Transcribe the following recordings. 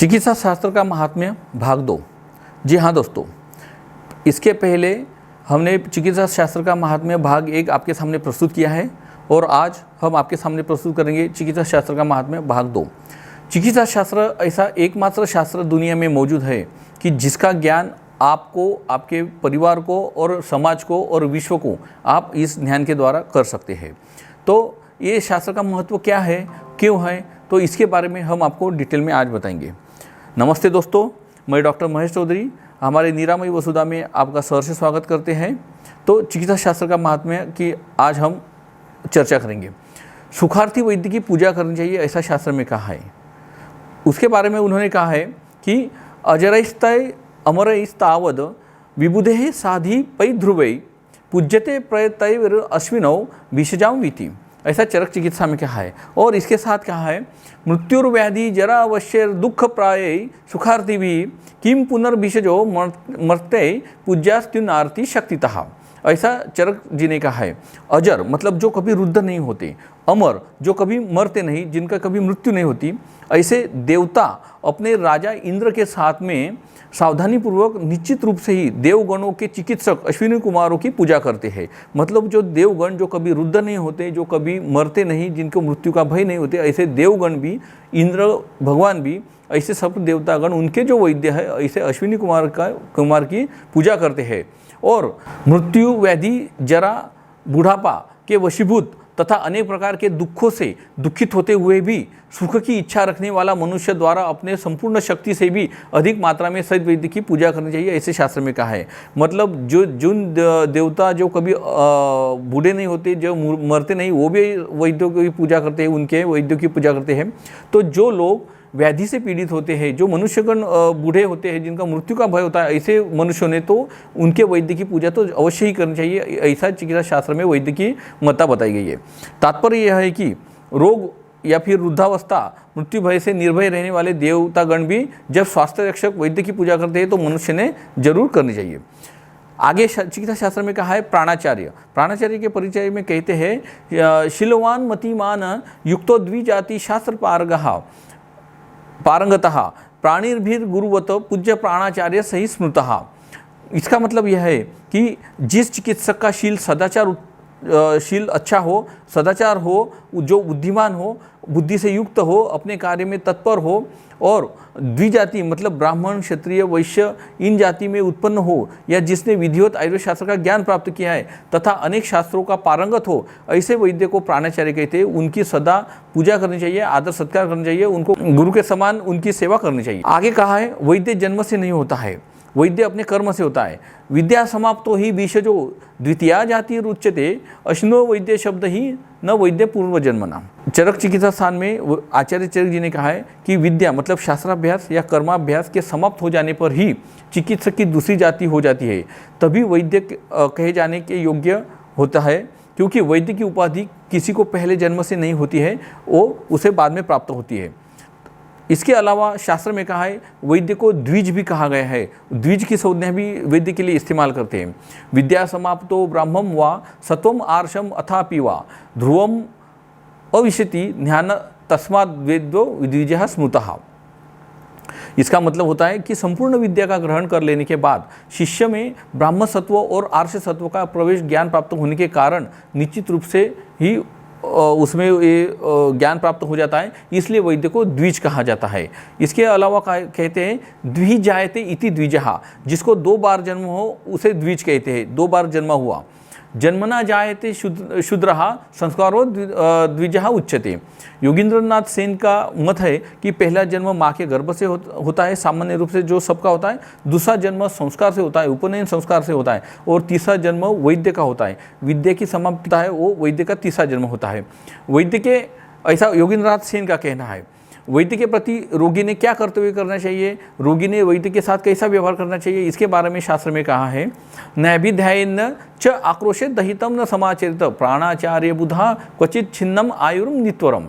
चिकित्सा शास्त्र का महात्म्य भाग 2। जी हाँ दोस्तों, इसके पहले हमने चिकित्सा शास्त्र का महात्म्य भाग 1 आपके सामने प्रस्तुत किया है और आज हम आपके सामने प्रस्तुत करेंगे चिकित्सा शास्त्र का महात्म्य भाग 2। चिकित्सा शास्त्र ऐसा एकमात्र शास्त्र दुनिया में मौजूद है कि जिसका ज्ञान आपको, आपके परिवार को और समाज को और विश्व को आप इस ध्यान के द्वारा कर सकते हैं। तो ये शास्त्र का महत्व क्या है, क्यों है, तो इसके बारे में हम आपको डिटेल में आज बताएंगे। नमस्ते दोस्तों, मैं डॉक्टर महेश चौधरी हमारे निरामयी वसुधा में आपका सहर्ष स्वागत करते हैं। तो चिकित्सा शास्त्र का महात्म्य की आज हम चर्चा करेंगे। सुखार्थी वैद्य की पूजा करनी चाहिए, ऐसा शास्त्र में कहा है। उसके बारे में उन्होंने कहा है कि अजरैस्तय अमरैस्तावद विबुधे साधि पै ध्रुवै पूज्यते प्रयतैर अश्विनौ विषजाम वीति, ऐसा चरक चिकित्सा में कहा है। और इसके साथ कहा है मृत्युर्व्याधि जरा अवश्य दुख प्राय सुखार्थी भी किम पुनर्भिषजो मर्ते पूज्यास्त्युनार्ति शक्तितः, ऐसा चरक जी ने कहा है। अजर मतलब जो कभी रुद्ध नहीं होते, अमर जो कभी मरते नहीं, जिनका कभी मृत्यु नहीं होती, ऐसे देवता अपने राजा इंद्र के साथ में सावधानीपूर्वक निश्चित रूप से ही देवगणों के चिकित्सक अश्विनी कुमारों की पूजा करते हैं। मतलब जो देवगण जो कभी रुद्ध नहीं होते, जो कभी मरते नहीं, जिनको मृत्यु का भय नहीं होते, ऐसे देवगण भी, इंद्र भगवान भी, ऐसे सब देवतागण उनके जो वैद्य है ऐसे अश्विनी कुमार की पूजा करते हैं। और मृत्यु, व्याधि, जरा, बुढ़ापा के वशीभूत तथा अनेक प्रकार के दुखों से दुखित होते हुए भी सुख की इच्छा रखने वाला मनुष्य द्वारा अपने संपूर्ण शक्ति से भी अधिक मात्रा में सत वैद्य की पूजा करनी चाहिए, ऐसे शास्त्र में कहा है। मतलब जो जिन देवता जो कभी बूढ़े नहीं होते, जो मरते नहीं, वो भी वैद्यों की पूजा करते हैं, उनके वैद्यों की पूजा करते हैं। तो जो लोग व्याधि से पीड़ित होते हैं, जो मनुष्यगण बूढ़े होते हैं, जिनका मृत्यु का भय होता है, ऐसे मनुष्यों ने तो उनके वैद्य की पूजा तो अवश्य ही करनी चाहिए, ऐसा चिकित्सा शास्त्र में वैद्य की महत्ता बताई गई है। तात्पर्य यह है कि रोग या फिर वृद्धावस्था, मृत्यु भय से निर्भय रहने वाले देवतागण भी जब स्वास्थ्य रक्षक वैद्य की पूजा करते हैं तो मनुष्य ने जरूर करनी चाहिए। आगे चिकित्सा शास्त्र में कहा है प्राणाचार्य। प्राणाचार्य के परिचय में कहते हैं शीलवान मतिमान युक्तो द्विजाति शास्त्र पारंगतः प्राणिर्भीर गुरुवत पूज्य प्राणाचार्य सही स्मृतः। इसका मतलब यह है कि जिस चिकित्सक का शील अच्छा हो, सदाचार हो, जो बुद्धिमान हो, बुद्धि से युक्त हो, अपने कार्य में तत्पर हो और द्विजाति मतलब ब्राह्मण, क्षत्रिय, वैश्य इन जाति में उत्पन्न हो, या जिसने विधिवत आयुर्वेद शास्त्र का ज्ञान प्राप्त किया है तथा अनेक शास्त्रों का पारंगत हो, ऐसे वैद्य को प्राणाचार्य कहते हैं। उनकी सदा पूजा करनी चाहिए, आदर सत्कार करना चाहिए, उनको गुरु के समान उनकी सेवा करनी चाहिए। आगे कहा है वैद्य जन्म से नहीं होता है, वैद्य अपने कर्म से होता है। विद्या समाप्तो ही बीशजो द्वितीया जाति रुच्यते अश्नो वैद्य शब्द ही न वैद्य पूर्व जन्मना। चरक चिकित्सा स्थान में आचार्य चरक जी ने कहा है कि विद्या मतलब शास्त्राभ्यास या कर्माभ्यास के समाप्त हो जाने पर ही चिकित्सक की दूसरी जाति हो जाती है, तभी वैद्य कहे जाने के योग्य होता है। क्योंकि वैद्य की उपाधि किसी को पहले जन्म से नहीं होती है, वो उसे बाद में प्राप्त होती है। इसके अलावा शास्त्र में कहा है वैद्य को द्विज भी कहा गया है। द्विज की संज्ञा भी वैद्य के लिए इस्तेमाल करते हैं। विद्या समाप्तो ब्राह्मम वा सत्वम आर्षम अथापि वा ध्रुवम अविशति ध्यान तस्माद् वेद्यो द्विजः स्मृतः। इसका मतलब होता है कि संपूर्ण विद्या का ग्रहण कर लेने के बाद शिष्य में ब्राह्म सत्व और आर्ष सत्व का प्रवेश ज्ञान प्राप्त होने के कारण निश्चित रूप से ही उसमें ये ज्ञान प्राप्त हो जाता है, इसलिए वैद्य को द्विज कहा जाता है। इसके अलावा कहते हैं द्विजायते इति द्विजः, जिसको 2 बार जन्म हो उसे द्विज कहते हैं, 2 बार जन्म हुआ। जन्मना जायते शूद्रः संस्कारो द्विजः उच्यते। योगींद्रनाथ सेन का मत है कि पहला जन्म माँ के गर्भ से होता है, सामान्य रूप से जो सबका होता है। दूसरा जन्म संस्कार से होता है, उपनयन संस्कार से होता है। और तीसरा जन्म वैद्य का होता है, विद्या की समाप्ति है, वो वैद्य का तीसरा जन्म होता है। वैद्य के ऐसा योगींद्रनाथ सेन का कहना है। वैद्य के प्रति रोगी ने क्या कर्तव्य करना चाहिए, रोगी ने वैद्य के साथ कैसा व्यवहार करना चाहिए, इसके बारे में शास्त्र में कहा है नैभिध्यायेन च आक्रोशेत दहितम न समाचरित प्राणाचार्य बुधा क्वचित छिन्नम आयुर्म नित्वरम।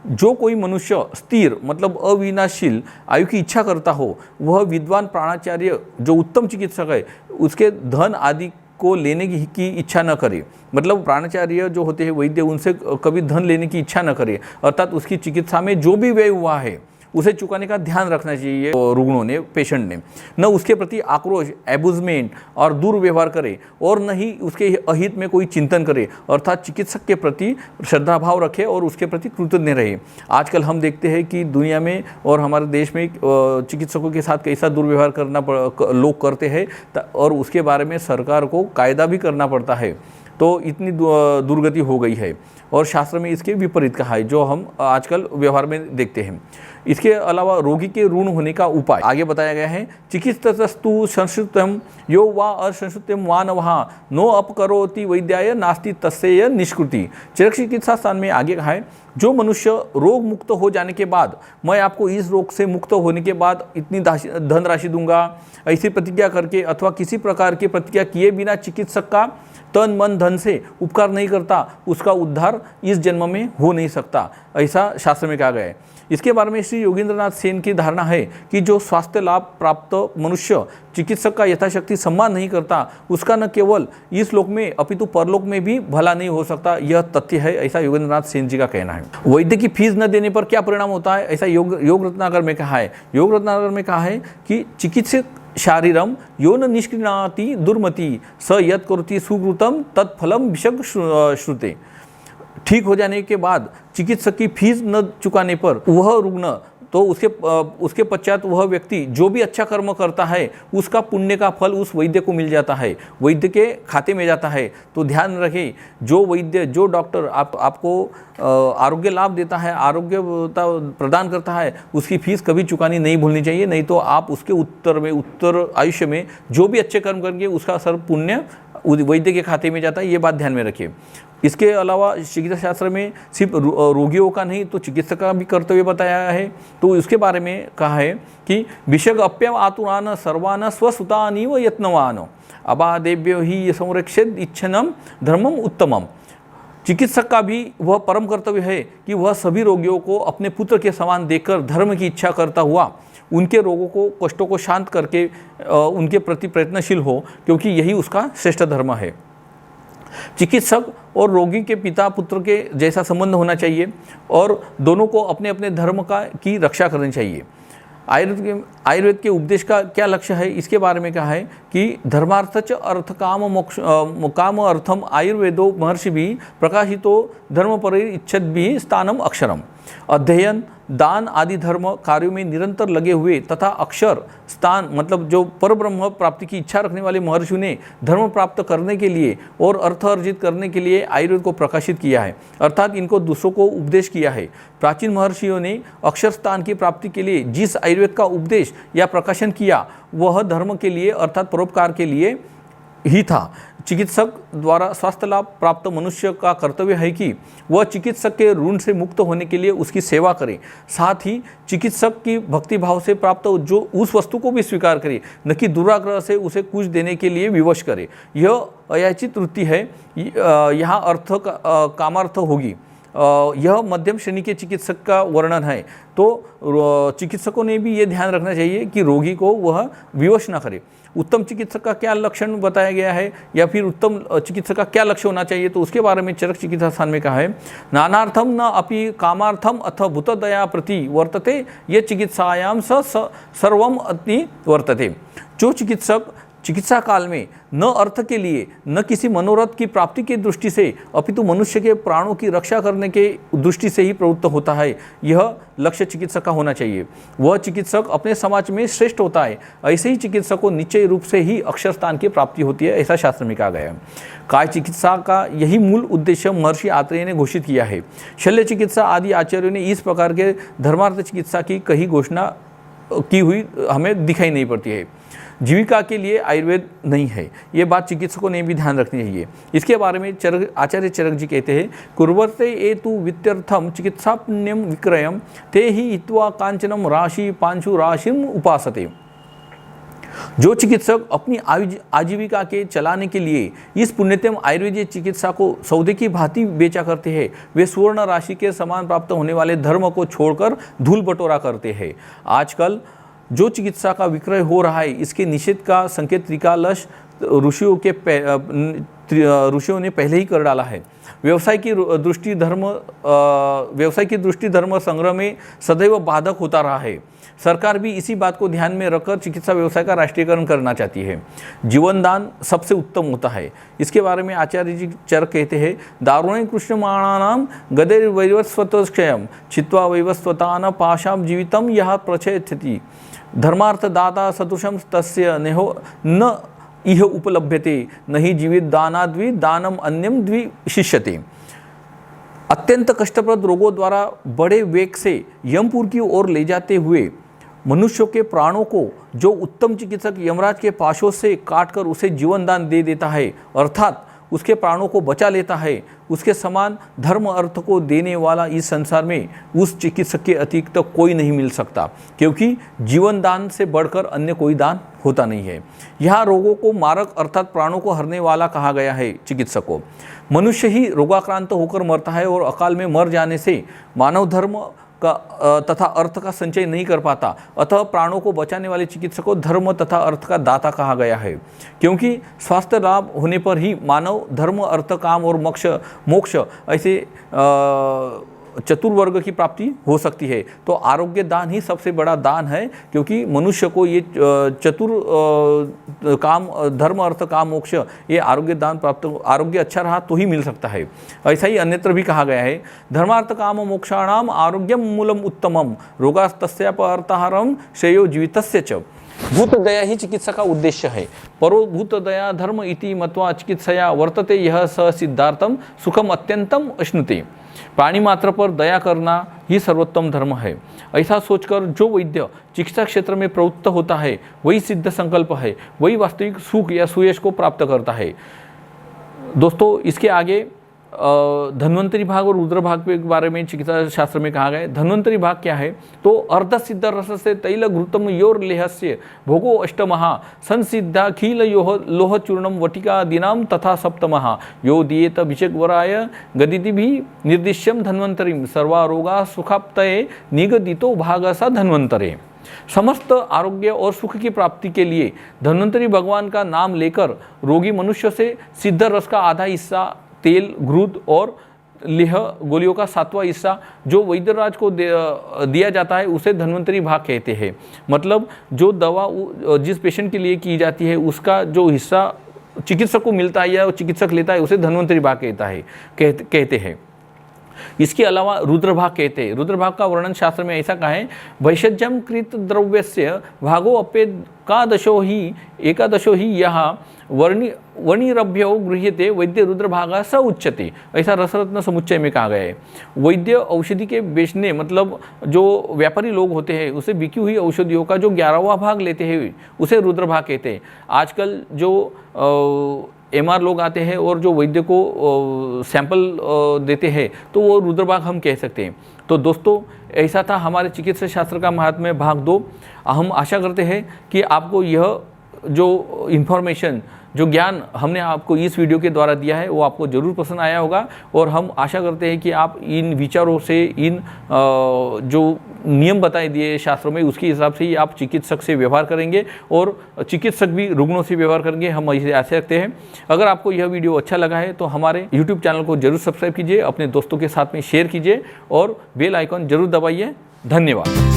जो कोई मनुष्य स्थिर मतलब अविनाशील आयु की इच्छा करता हो, वह विद्वान प्राणाचार्य जो उत्तम चिकित्सक है उसके धन आदि को लेने की इच्छा न करे। मतलब प्राणाचार्य जो होते हैं वैद्य, उनसे कभी धन लेने की इच्छा न करे, अर्थात उसकी चिकित्सा में जो भी व्यय हुआ है उसे चुकाने का ध्यान रखना चाहिए रुग्णों ने, पेशेंट ने। न उसके प्रति आक्रोश, एबुजमेंट और दुर्व्यवहार करे, और न ही उसके अहित में कोई चिंतन करे, अर्थात चिकित्सक के प्रति श्रद्धाभाव रखे और उसके प्रति कृतज्ञ रहे। आजकल हम देखते हैं कि दुनिया में और हमारे देश में चिकित्सकों के साथ कैसा दुर्व्यवहार लोग करते हैं, और उसके बारे में सरकार को कायदा भी करना पड़ता है। तो इतनी दुर्गति हो गई है, और शास्त्र में इसके विपरीत कहा है, जो हम आजकल व्यवहार में देखते हैं। इसके अलावा रोगी के ऋण होने का उपाय आगे बताया गया है। चिकित्सस्तु संस्कृतम यो वा असंस्कृतम वा न वहाँ नो अपकरोति वैद्याय नास्ति तस्यैव निष्कृति। चरक चिकित्सा स्थान में आगे कहा है, जो मनुष्य रोग मुक्त हो जाने के बाद, मैं आपको इस रोग से मुक्त होने के बाद इतनी धनराशि दूंगा, ऐसी प्रतिज्ञा करके अथवा किसी प्रकार की प्रतिज्ञा किए बिना चिकित्सक का तन मन धन से उपकार नहीं करता, उसका उद्धार इस जन्म में हो नहीं सकता, ऐसा शास्त्र में कहा गया है। इसके बारे में श्री योगेंद्रनाथ सेन की धारणा है कि जो स्वास्थ्य लाभ प्राप्त मनुष्य चिकित्सक का यथाशक्ति सम्मान नहीं करता, उसका न केवल इस लोक में अपितु परलोक में भी भला नहीं हो सकता, यह तथ्य है, ऐसा योगेंद्रनाथ सेन जी का कहना है। वैद्य की फीस न देने पर क्या परिणाम होता है, ऐसा योग रत्नाकर में कहा है। योग रत्नाकर में कहा है कि चिकित्सक शारीरम यो न निष्क्रिणाति दुर्मति स यत् करोति सुकृतम तत्फलम विशग श्रुते। ठीक हो जाने के बाद चिकित्सक की फीस न चुकाने पर वह रुग्ण, तो उसके पश्चात वह व्यक्ति जो भी अच्छा कर्म करता है उसका पुण्य का फल उस वैद्य को मिल जाता है, वैद्य के खाते में जाता है। तो ध्यान रखें, जो वैद्य, जो डॉक्टर आपको आरोग्य लाभ देता है, आरोग्यता प्रदान करता है, उसकी फीस कभी चुकानी नहीं भूलनी चाहिए, नहीं तो आप उसके उत्तर आयुष्य में जो भी अच्छे कर्म करेंगे उसका सर्व पुण्य वैद्य के खाते में जाता है, ये बात ध्यान में रखिए। इसके अलावा चिकित्सा शास्त्र में सिर्फ रोगियों का नहीं तो चिकित्सक का भी कर्तव्य बताया है। तो इसके बारे में कहा है कि विषग अप्यम आतुरान सर्वान स्वसुतानीव यत्नवान अबादेव्यो ही संरक्षित इच्छनम धर्मम उत्तमम। चिकित्सक का भी वह परम कर्तव्य है कि वह सभी रोगियों को अपने पुत्र के समान देखकर धर्म की इच्छा करता हुआ उनके रोगों को, कष्टों को शांत करके उनके प्रति प्रयत्नशील हो, क्योंकि यही उसका श्रेष्ठ धर्म है। चिकित्सक और रोगी के पिता पुत्र के जैसा संबंध होना चाहिए, और दोनों को अपने अपने धर्म की रक्षा करनी चाहिए। आयुर्वेद के उपदेश का क्या लक्ष्य है, इसके बारे में कहा है कि धर्मार्थच अर्थ काम मोक्ष काम अर्थम आयुर्वेदो महर्षि भी प्रकाशितो धर्म पर इच्छत भी स्थानम अक्षरम। अध्ययन, दान आदि धर्म कार्यों में निरंतर लगे हुए तथा अक्षर स्थान मतलब जो परब्रह्म प्राप्ति की इच्छा रखने वाले महर्षियों ने धर्म प्राप्त करने के लिए और अर्थ अर्जित करने के लिए आयुर्वेद को प्रकाशित किया है, अर्थात इनको दूसरों को उपदेश किया है। प्राचीन महर्षियों ने अक्षर स्थान की प्राप्ति के लिए जिस आयुर्वेद का उपदेश या प्रकाशन किया वह धर्म के लिए अर्थात परोपकार के लिए ही था। चिकित्सक द्वारा स्वास्थ्य लाभ प्राप्त मनुष्य का कर्तव्य है कि वह चिकित्सक के ऋण से मुक्त होने के लिए उसकी सेवा करे, साथ ही चिकित्सक की भक्ति भाव से प्राप्त जो उस वस्तु को भी स्वीकार करे, न कि दुराग्रह से उसे कुछ देने के लिए विवश करे। यह अयाचित वृत्ति है, यहाँ अर्थ कामार्थ होगी। यह मध्यम श्रेणी के चिकित्सक का वर्णन है। तो चिकित्सकों ने भी ये ध्यान रखना चाहिए कि रोगी को वह विवश न करे। उत्तम चिकित्सक का क्या लक्षण बताया गया है, या फिर उत्तम चिकित्सक का क्या लक्ष्य होना चाहिए, तो उसके बारे में चरक चिकित्सा स्थान में कहा है, नानार्थम न अपि कामार्थम अथ भूतदया प्रति वर्तते ये चिकित्सायाम सर्वम अति वर्तते। जो चिकित्सक चिकित्सा काल में न अर्थ के लिए न किसी मनोरथ की प्राप्ति की दृष्टि से अपितु मनुष्य के प्राणों की रक्षा करने के दृष्टि से ही प्रवृत्त होता है, यह लक्ष्य चिकित्सक का होना चाहिए। वह चिकित्सक अपने समाज में श्रेष्ठ होता है। ऐसे ही चिकित्सक को निश्चय रूप से ही अक्षर स्थान की प्राप्ति होती है, ऐसा शास्त्र में कहा गया है। काय चिकित्सा का यही मूल उद्देश्य महर्षि आत्रेय ने घोषित किया है। शल्य चिकित्सा आदि आचार्यों ने इस प्रकार के धर्मार्थ चिकित्सा की कहीं घोषणा की हुई हमें दिखाई नहीं पड़ती है। जीविका के लिए आयुर्वेद नहीं है, ये बात चिकित्सकों ने भी ध्यान रखनी चाहिए। इसके बारे में आचार्य चरक जी कहते हैं, कुर्वते ए तु वित्यर्थम चिकित्सा पुण्यम विक्रयम ते ही हित्वा कांचनम राशि पांशु राशिम उपासते। जो चिकित्सक अपनी आजीविका के चलाने के लिए इस पुण्यतम आयुर्वेदीय चिकित्सा को सौदे की भांति बेचा करते हैं, वे स्वर्ण राशि के समान प्राप्त होने वाले धर्म को छोड़कर धूल बटोरा करते हैं। आजकल जो चिकित्सा का विक्रय हो रहा है, इसके निषेध का संकेत त्रिकालश ऋषियों के ऋषियों ने पहले ही कर डाला है। व्यवसाय की दृष्टि धर्म संग्रह में सदैव बाधक होता रहा है। सरकार भी इसी बात को ध्यान में रखकर चिकित्सा व्यवसाय का राष्ट्रीयकरण करना चाहती है। जीवन दान सबसे उत्तम होता है। इसके बारे में आचार्य जी चरक कहते हैं, दारुणे कृष्णमाणानाम गदेर वैवस्वतक्षयम छित्वा वैवस्वतान पाशाम जीवितम यह प्रचयति धर्मार्थ दाता सदृशम तस्य नेहो न इह उपलभ्यते नहीं जीवित दानाद्वि दानम अन्यम द्वि शिष्यते। अत्यंत कष्टप्रद रोगों द्वारा बड़े वेग से यमपुर की ओर ले जाते हुए मनुष्यों के प्राणों को जो उत्तम चिकित्सक यमराज के पाशों से काटकर उसे जीवन दान दे देता है, अर्थात उसके प्राणों को बचा लेता है, उसके समान धर्म अर्थ को देने वाला इस संसार में उस चिकित्सक के अतिरिक्त कोई नहीं मिल सकता, क्योंकि जीवन दान से बढ़कर अन्य कोई दान होता नहीं है। यहाँ रोगों को मारक अर्थात प्राणों को हरने वाला कहा गया है चिकित्सक को। मनुष्य ही रोगाक्रांत होकर मरता है और अकाल में मर जाने से मानव धर्म का तथा अर्थ का संचय नहीं कर पाता। अतः प्राणों को बचाने वाले चिकित्सक को धर्म तथा अर्थ का दाता कहा गया है, क्योंकि स्वास्थ्य लाभ होने पर ही मानव धर्म अर्थ काम और मोक्ष ऐसे चतुर्वर्ग की प्राप्ति हो सकती है। तो आरोग्य दान ही सबसे बड़ा दान है, क्योंकि मनुष्य को ये काम धर्म अर्थ काम मोक्ष ये आरोग्य दान प्राप्त, आरोग्य अच्छा रहा तो ही मिल सकता है। ऐसा ही अन्यत्र भी कहा गया है, धर्मार्थ काम मोक्षाणाम आरोग्यम मूलम उत्तमम रोगास्तस्यापहर्तारम श्रेयो जीवितस्य च। भूत दया ही चिकित्सा का उद्देश्य है। परो भूत दया धर्म इति मत्वा चिकित्सया वर्तते यह स सिद्धार्थम सुखम अत्यंतम अश्नुते। प्राणी मात्र पर दया करना ही सर्वोत्तम धर्म है। ऐसा सोचकर जो वैद्य चिकित्सा क्षेत्र में प्रवृत्त होता है वही सिद्ध संकल्प है, वही वास्तविक सुख या सुयश को प्राप्त करता है। दोस्तों, इसके आगे धन्वंतरी भाग और रुद्र भाग के बारे में चिकित्सा शास्त्र में कहा गया है। धन्वंतरी भाग क्या है? तो अर्ध सिद्ध रस से तैल घृतम योर लेहस्य भोगो अष्टमहा संसिद्धा खील लोह चूर्णम वटिका दिनाम तथा सप्तमहा यो दिएत विचकवराय गदिति भी निर्दिश्यम धन्वंतरीम सर्वारोगा सुखाप्तये निगदितो भागसा धन्वंतरे। समस्त आरोग्य और सुख की प्राप्ति के लिए धन्वंतरी भगवान का नाम लेकर रोगी मनुष्य से सिद्ध रस का आधा हिस्सा तेल घृत और लेह गोलियों का 7वां हिस्सा जो वैद्यराज को दिया जाता है उसे धन्वंतरी भाग कहते हैं। मतलब जो दवा जिस पेशेंट के लिए की जाती है उसका जो हिस्सा चिकित्सक को मिलता है या चिकित्सक लेता है उसे धन्वंतरी भाग कहते हैं। इसके अलावा रुद्रभाग कहते हैं। रुद्रभाग का वर्णन शास्त्र में ऐसा कहा है, वैषज्यम कृत द्रव्यस्य भागो एकादशो ही यहाँ वर्णिरभ्यो गृह्यते वैद्य रुद्रभाग स उच्यते। ऐसा रसरत्न समुच्चय में कहा गया है। वैद्य औषधि के बेचने मतलब जो व्यापारी लोग होते हैं उसे बिकी हुई औषधियों का जो 11वां भाग लेते हैं उसे रुद्रभाग कहते हैं। आजकल जो MR लोग आते हैं और जो वैद्य को सैंपल देते हैं तो वो रुद्रभाग हम कह सकते हैं। तो दोस्तों, ऐसा था हमारे चिकित्सा शास्त्र का महात्म्य भाग 2। हम आशा करते हैं कि आपको यह जो इन्फॉर्मेशन जो ज्ञान हमने आपको इस वीडियो के द्वारा दिया है वो आपको ज़रूर पसंद आया होगा। और हम आशा करते हैं कि आप इन विचारों से इन जो नियम बताए दिए शास्त्रों में उसके हिसाब से ही आप चिकित्सक से व्यवहार करेंगे और चिकित्सक भी रुग्णों से व्यवहार करेंगे। हम इसे आशा रखते हैं। अगर आपको यह वीडियो अच्छा लगा है तो हमारे YouTube चैनल को जरूर सब्सक्राइब कीजिए, अपने दोस्तों के साथ में शेयर कीजिए और बेल आइकॉन जरूर दबाइए। धन्यवाद।